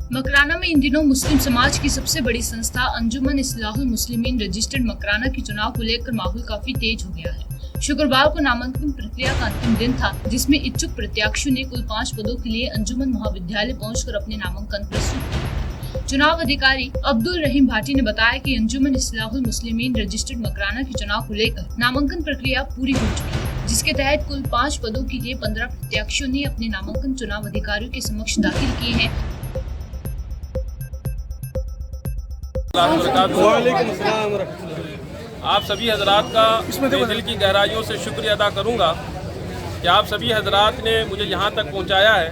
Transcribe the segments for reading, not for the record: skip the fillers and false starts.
मकराना में इन दिनों मुस्लिम समाज की सबसे बड़ी संस्था अंजुमन इस्लाहुल मुस्लिमीन रजिस्टर्ड मकराना के चुनाव को लेकर माहौल काफी तेज हो गया है। शुक्रवार को नामांकन प्रक्रिया का अंतिम दिन था, जिसमें इच्छुक प्रत्याशियों ने कुल 5 पदों के लिए अंजुमन महाविद्यालय पहुंचकर अपने नामांकन प्रस्तुत किए। चुनाव अधिकारी अब्दुल रहीम भाटी ने बताया कि अंजुमन इस्लाहुल मुस्लिमीन रजिस्टर्ड मकराना के चुनाव को लेकर नामांकन प्रक्रिया पूरी हो चुकी है, जिसके तहत कुल 5 पदों के लिए 15 प्रत्याशियों ने अपने नामांकन चुनाव अधिकारियों के समक्ष दाखिल किए हैं। आप सभी हजरात का मैं दिल की गहराइयों से शुक्रिया अदा करूंगा कि आप सभी हजरात ने मुझे यहाँ तक पहुँचाया है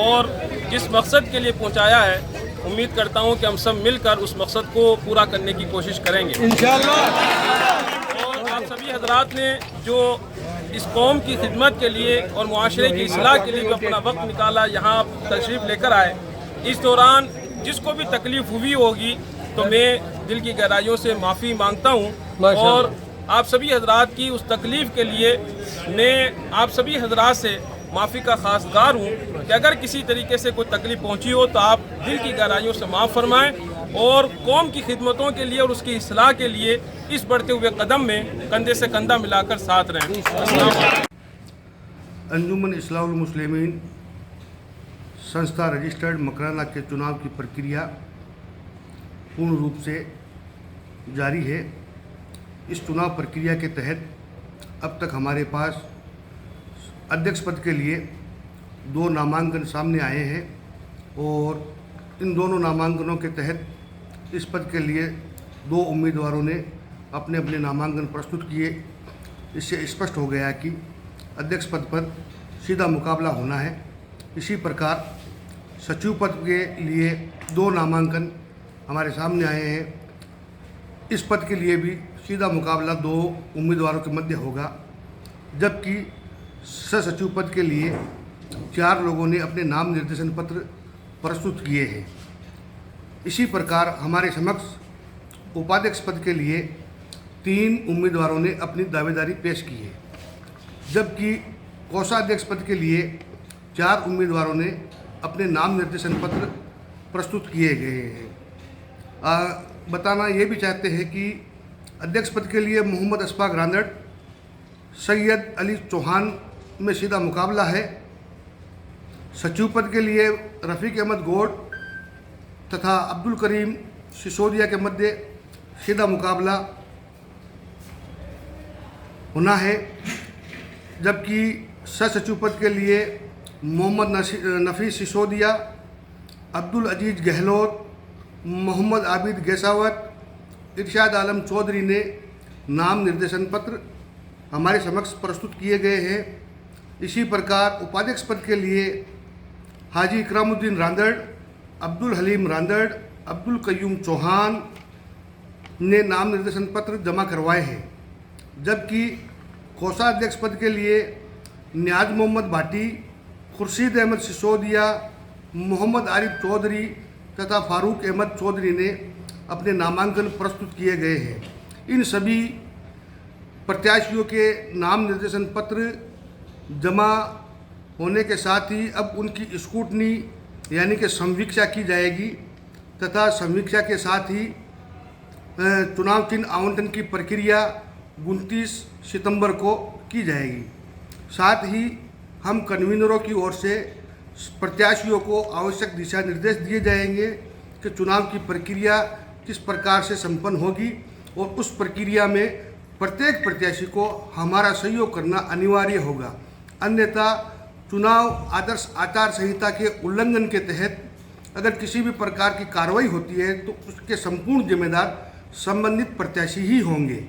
और जिस मकसद के लिए पहुँचाया है, उम्मीद करता हूँ कि हम सब मिलकर उस मकसद को पूरा करने की कोशिश करेंगे इंशाअल्लाह। और आप सभी हजरात ने जो इस कौम की खिदमत के लिए और मुआशरे की इस्लाह के लिए जो अपना वक्त निकाला, यहाँ तशरीफ़ लेकर आए, इस दौरान जिसको भी तकलीफ़ हुई होगी तो मैं दिल की गहराइयों से माफ़ी मांगता हूँ और आप सभी हजरात की उस तकलीफ़ के लिए मैं आप सभी हजरात से माफ़ी का खासगार हूँ कि अगर किसी तरीके से कोई तकलीफ़ पहुँची हो तो आप दिल की गहराइयों से माफ़ फरमाएँ और कौम की खिदमतों के लिए और उसकी इस्लाह के लिए इस बढ़ते हुए कदम में कंधे से कंधा मिलाकर साथ रहें। अंजुमन इस्लाहुल मुस्लिमीन संस्था रजिस्टर्ड मकराना के चुनाव की प्रक्रिया पूर्ण रूप से जारी है। इस चुनाव प्रक्रिया के तहत अब तक हमारे पास अध्यक्ष पद के लिए 2 नामांकन सामने आए हैं और इन दोनों नामांकनों के तहत इस पद के लिए 2 उम्मीदवारों ने अपने अपने नामांकन प्रस्तुत किए। इससे स्पष्ट हो गया कि अध्यक्ष पद पर सीधा मुकाबला होना है। इसी प्रकार सचिव पद के लिए 2 नामांकन हमारे सामने आए हैं। इस पद के लिए भी सीधा मुकाबला 2 उम्मीदवारों के मध्य होगा, जबकि सचिव पद के लिए 4 लोगों ने अपने नाम निर्देशन पत्र प्रस्तुत किए हैं। इसी प्रकार हमारे समक्ष उपाध्यक्ष पद के लिए 3 उम्मीदवारों ने अपनी दावेदारी पेश की है, जबकि कोषाध्यक्ष पद के लिए 4 उम्मीदवारों ने अपने नाम निर्देशन पत्र प्रस्तुत किए गए हैं। बताना ये भी चाहते हैं कि अध्यक्ष पद के लिए मोहम्मद अशफाक रांदड़, सैयद अली चौहान में सीधा मुकाबला है। सचिव पद के लिए रफ़ीक अहमद गौड़ तथा अब्दुल करीम सिसोदिया के मध्य सीधा मुकाबला होना है, जबकि सचिव पद के लिए मोहम्मद नफ़ीस सिसोदिया, अब्दुल अजीज़ गहलोत, मोहम्मद आबिद गैसावत, इरशाद आलम चौधरी ने नाम निर्देशन पत्र हमारे समक्ष प्रस्तुत किए गए हैं। इसी प्रकार उपाध्यक्ष पद के लिए हाजी इकरामुद्दीन रांदड़, अब्दुल हलीम रांदड़, अब्दुल कयूम चौहान ने नाम निर्देशन पत्र जमा करवाए हैं, जबकि कोषाध्यक्ष पद के लिए नियाज मोहम्मद भाटी, खुर्शीद अहमद सिसोदिया, मोहम्मद आरिफ चौधरी तथा फारूक अहमद चौधरी ने अपने नामांकन प्रस्तुत किए गए हैं। इन सभी प्रत्याशियों के नाम निर्देशन पत्र जमा होने के साथ ही अब उनकी स्क्रूटनी यानी कि संवीक्षा की जाएगी तथा संवीक्षा के साथ ही चुनाव चिन्ह आवंटन की प्रक्रिया 29 सितंबर को की जाएगी। साथ ही हम कन्वीनरों की ओर से प्रत्याशियों को आवश्यक दिशा निर्देश दिए जाएंगे कि चुनाव की प्रक्रिया किस प्रकार से संपन्न होगी और उस प्रक्रिया में प्रत्येक प्रत्याशी को हमारा सहयोग करना अनिवार्य होगा, अन्यथा चुनाव आदर्श आचार संहिता के उल्लंघन के तहत अगर किसी भी प्रकार की कार्रवाई होती है तो उसके संपूर्ण जिम्मेदार संबंधित प्रत्याशी ही होंगे।